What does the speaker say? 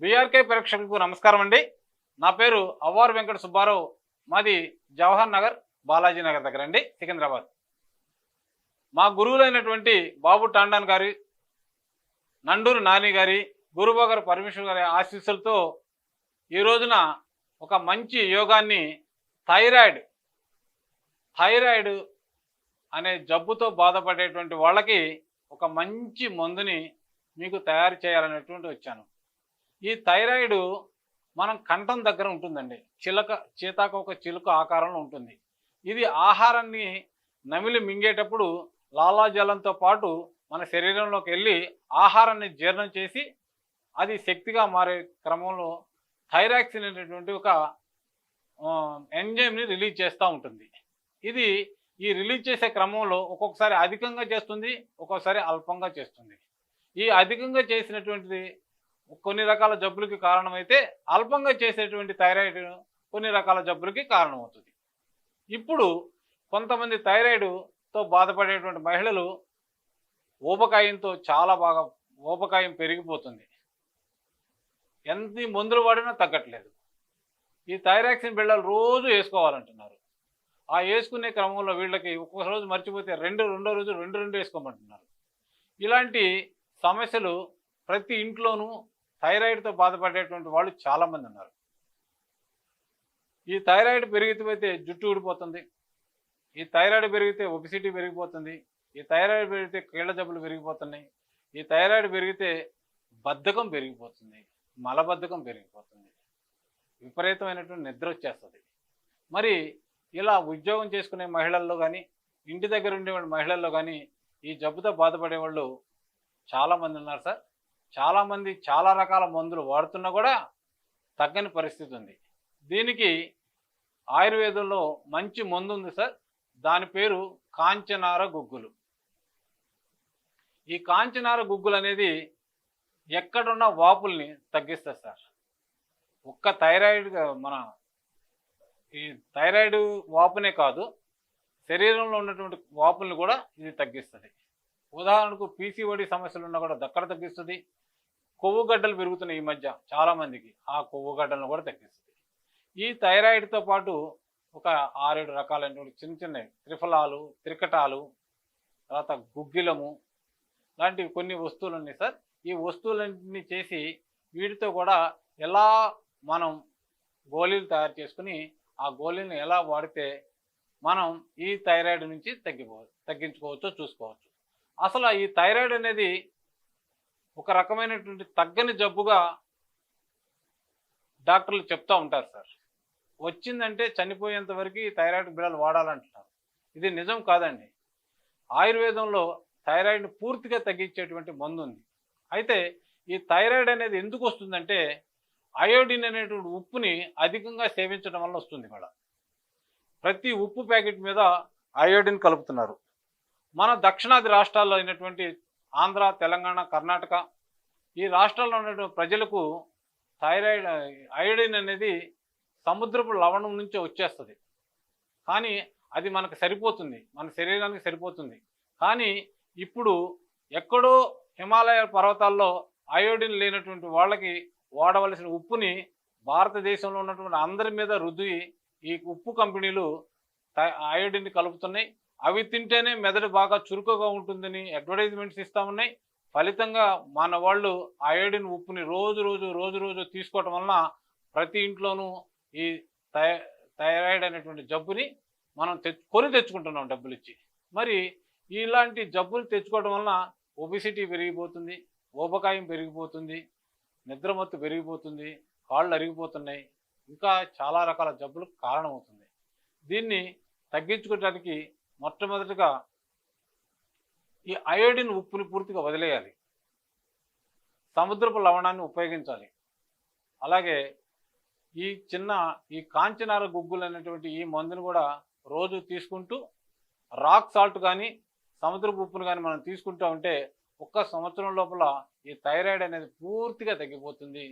BRK ప్రేక్షకులకు నమస్కారం అండి. నా పేరు అవ్వారు వెంకట సుబ్బారావు. మాది జవహర్ నగర్, బాలాజీ నగర్ దగ్గర అండి, సికింద్రాబాద్. మా గురువులైనటువంటి బాబు టాండాన్ గారి, నండూరు నాని గారి, గురుబాగర్ పరమేశ్వర్ గారి ఆశీస్సులతో ఈ రోజున ఒక మంచి యోగాన్ని థైరాయిడ్ థైరాయిడ్ అనే జబ్బుతో బాధపడేటువంటి వాళ్ళకి ఒక మంచి మందుని మీకు తయారు చేయాలనేటువంటి వచ్చాను. ఈ థైరాయిడ్ మనం కంఠం దగ్గర ఉంటుందండి. చీతాకోక చిలుక ఆకారంలో ఉంటుంది. ఇది ఆహారాన్ని నమిలి మింగేటప్పుడు లాలాజలంతో పాటు మన శరీరంలోకి వెళ్ళి ఆహారాన్ని జీర్ణం చేసి అది శక్తిగా మారే క్రమంలో థైరాక్సిన్ అనేటువంటి ఒక ఎంజైమ్ని రిలీజ్ చేస్తూ ఉంటుంది. ఇది ఈ రిలీజ్ చేసే క్రమంలో ఒక్కొక్కసారి అధికంగా చేస్తుంది, ఒక్కొక్కసారి అల్పంగా చేస్తుంది. ఈ అధికంగా చేసినటువంటిది కొన్ని రకాల జబ్బులకి కారణమైతే, అల్పంగా చేసేటువంటి థైరాయిడ్ కొన్ని రకాల జబ్బులకి కారణమవుతుంది. ఇప్పుడు కొంతమంది థైరాయిడ్తో బాధపడేటువంటి మహిళలు ఊబకాయంతో చాలా బాగా ఊబకాయం పెరిగిపోతుంది. ఎంత మందులు వాడినా తగ్గట్లేదు. ఈ థైరాక్సిన్ బిళ్ళలు రోజు వేసుకోవాలంటున్నారు. ఆ వేసుకునే క్రమంలో వీళ్ళకి ఒక్కొక్క రోజు మర్చిపోతే రెండో రోజు రెండు వేసుకోమంటున్నారు. ఇలాంటి సమస్యలు ప్రతి ఇంట్లోనూ థైరాయిడ్తో బాధపడేటువంటి వాళ్ళు చాలామంది ఉన్నారు. ఈ థైరాయిడ్ పెరిగితే జుట్టు ఊడిపోతుంది, ఈ థైరాయిడ్ పెరిగితే ఒబిసిటీ పెరిగిపోతుంది, ఈ థైరాయిడ్ పెరిగితే కీళ్ళ జబ్బులు పెరిగిపోతున్నాయి, ఈ థైరాయిడ్ పెరిగితే బద్ధకం పెరిగిపోతుంది, మలబద్ధకం పెరిగిపోతుంది, విపరీతమైనటువంటి నిద్ర వచ్చేస్తుంది. మరి ఇలా ఉద్యోగం చేసుకునే మహిళల్లో కానీ, ఇంటి దగ్గర ఉండే మహిళల్లో కానీ ఈ జబ్బుతో బాధపడే వాళ్ళు చాలామంది ఉన్నారు సార్. చాలామంది చాలా రకాల మందులు వాడుతున్నా కూడా తగ్గని పరిస్థితి ఉంది. దీనికి ఆయుర్వేదంలో మంచి మందు ఉంది సార్. దాని పేరు కాంచనార గుగ్గులు. ఈ కాంచనార గుగ్గులు అనేది ఎక్కడున్న వాపుల్ని తగ్గిస్తుంది సార్. ఒక్క థైరాయిడ్ ఈ థైరాయిడ్ వాపునే కాదు, శరీరంలో ఉన్నటువంటి వాపుల్ని కూడా ఇది తగ్గిస్తుంది. ఉదాహరణకు పీసీఓడి సమస్యలు ఉన్నా కూడా దక్కడ తగ్గిస్తుంది. కొవ్వు గడ్డలు పెరుగుతున్నాయి ఈ మధ్య చాలామందికి, ఆ కొవ్వు గడ్డలను కూడా తగ్గిస్తుంది. ఈ థైరాయిడ్తో పాటు ఒక 6-7 రకాలైనటువంటి చిన్న త్రిఫలాలు, త్రికటాలు, తర్వాత గుగ్గిలము లాంటివి కొన్ని వస్తువులు ఉన్నాయి సార్. ఈ వస్తువులన్నీ చేసి వీటితో కూడా ఎలా మనం గోళీలు తయారు చేసుకుని ఆ గోళీలను ఎలా వాడితే మనం ఈ థైరాయిడ్ నుంచి తగ్గించుకోవచ్చో చూసుకోవచ్చు. అసలు ఈ థైరాయిడ్ అనేది ఒక రకమైనటువంటి తగ్గని జబ్బుగా డాక్టర్లు చెప్తూ ఉంటారు సార్. వచ్చిందంటే చనిపోయేంత వరకు ఈ థైరాయిడ్ బిళ్ళలు వాడాలంటున్నారు. ఇది నిజం కాదండి. ఆయుర్వేదంలో థైరాయిడ్ని పూర్తిగా తగ్గించేటువంటి మందు ఉంది. అయితే ఈ థైరాయిడ్ అనేది ఎందుకు వస్తుందంటే, అయోడిన్ అనేటువంటి ఉప్పుని అధికంగా సేవించడం వల్ల వస్తుంది. కూడా ప్రతి ఉప్పు ప్యాకెట్ మీద అయోడిన్ కలుపుతున్నారు. మన దక్షిణాది రాష్ట్రాల్లో అయినటువంటి ఆంధ్ర, తెలంగాణ, కర్ణాటక ఈ రాష్ట్రాల్లో ఉన్నటువంటి ప్రజలకు అయోడిన్ అనేది సముద్రపు లవణం నుంచి వచ్చేస్తుంది. కానీ అది మనకు సరిపోతుంది, మన శరీరానికి సరిపోతుంది. కానీ ఇప్పుడు ఎక్కడో హిమాలయ పర్వతాల్లో అయోడిన్ లేనటువంటి వాళ్ళకి వాడవలసిన ఉప్పుని భారతదేశంలో ఉన్నటువంటి అందరి మీద రుద్ది ఈ ఉప్పు కంపెనీలు అయోడిన్ కలుపుతున్నాయి. అవి తింటేనే మెదడు బాగా చురుకుగా ఉంటుందని అడ్వర్టైజ్మెంట్స్ ఇస్తూ ఉన్నాయి. ఫలితంగా మన వాళ్ళు అయోడిన్ ఉప్పుని రోజు తీసుకోవటం వలన ప్రతి ఇంట్లోనూ ఈ థైరాయిడ్ అనేటువంటి జబ్బుని మనం తెచ్చుకుంటున్నాం డబ్బులు ఇచ్చి. మరి ఇలాంటి జబ్బులు తెచ్చుకోవడం వలన ఒబిసిటీ పెరిగిపోతుంది, ఊబకాయం పెరిగిపోతుంది, నిద్రమత్తు పెరిగిపోతుంది, కాళ్ళు అరిగిపోతున్నాయి, ఇంకా చాలా రకాల జబ్బులకు కారణమవుతుంది. దీన్ని తగ్గించుకోవడానికి మొట్టమొదటిగా ఈ అయోడిన్ ఉప్పుని పూర్తిగా వదిలేయాలి, సముద్రపు లవణాన్ని ఉపయోగించాలి. అలాగే ఈ కాంచనార గుగ్గులు అనేటువంటి ఈ మందును కూడా రోజు తీసుకుంటూ రాక్ సాల్ట్ కానీ సముద్రపు ఉప్పును కానీ మనం తీసుకుంటూ ఉంటే 1 సంవత్సరం లోపల ఈ థైరాయిడ్ అనేది పూర్తిగా తగ్గిపోతుంది.